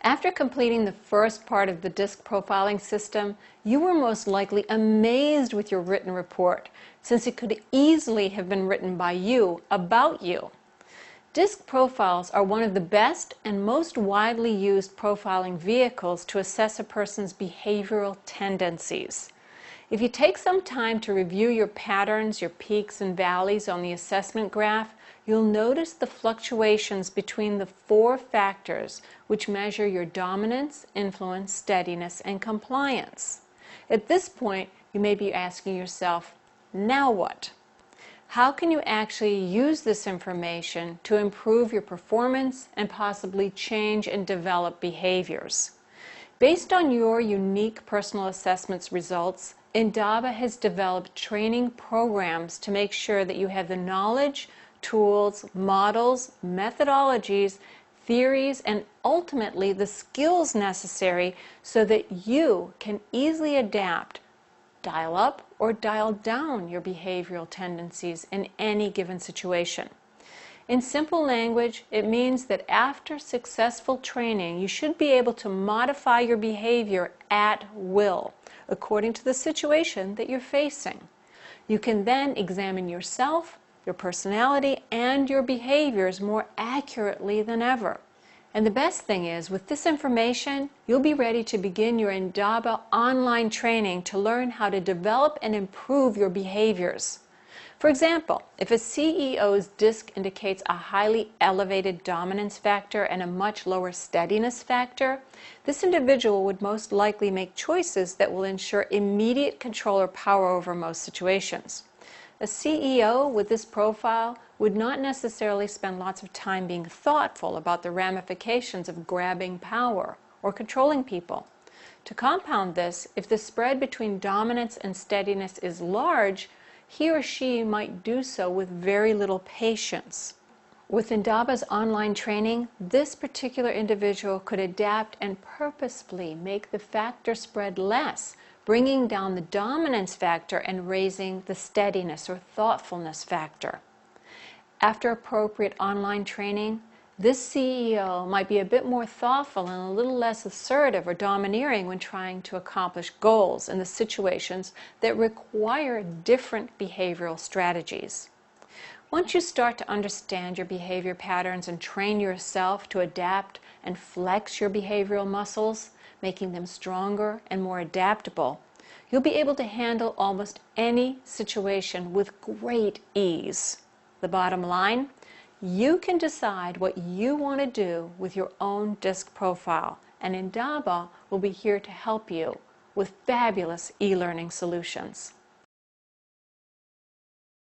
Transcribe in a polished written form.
After completing the first part of the DISC profiling system, you were most likely amazed with your written report, since it could easily have been written by you about you. DISC profiles are one of the best and most widely used profiling vehicles to assess a person's behavioral tendencies. If you take some time to review your patterns, your peaks and valleys on the assessment graph, you'll notice the fluctuations between the 4 factors which measure your dominance, influence, steadiness, and compliance. At this point, you may be asking yourself, now what? How can you actually use this information to improve your performance and possibly change and develop behaviors? Based on your unique personal assessments results, Indaba has developed training programs to make sure that you have the knowledge, tools, models, methodologies, theories, and ultimately the skills necessary so that you can easily adapt, dial up or dial down your behavioral tendencies in any given situation. In simple language, it means that after successful training, you should be able to modify your behavior at will, according to the situation that you're facing. You can then examine yourself, your personality, and your behaviors more accurately than ever. And the best thing is, with this information, you'll be ready to begin your Indaba online training to learn how to develop and improve your behaviors. For example, if a CEO's DISC indicates a highly elevated dominance factor and a much lower steadiness factor, this individual would most likely make choices that will ensure immediate control or power over most situations. A CEO with this profile would not necessarily spend lots of time being thoughtful about the ramifications of grabbing power or controlling people. To compound this, if the spread between dominance and steadiness is large, he or she might do so with very little patience. With Indaba's online training, this particular individual could adapt and purposefully make the factor spread less, bringing down the dominance factor and raising the steadiness or thoughtfulness factor. After appropriate online training, this CEO might be a bit more thoughtful and a little less assertive or domineering when trying to accomplish goals in the situations that require different behavioral strategies. Once you start to understand your behavior patterns and train yourself to adapt and flex your behavioral muscles, making them stronger and more adaptable, you'll be able to handle almost any situation with great ease. The bottom line, you can decide what you want to do with your own DISC profile, and Indaba will be here to help you with fabulous e-learning solutions.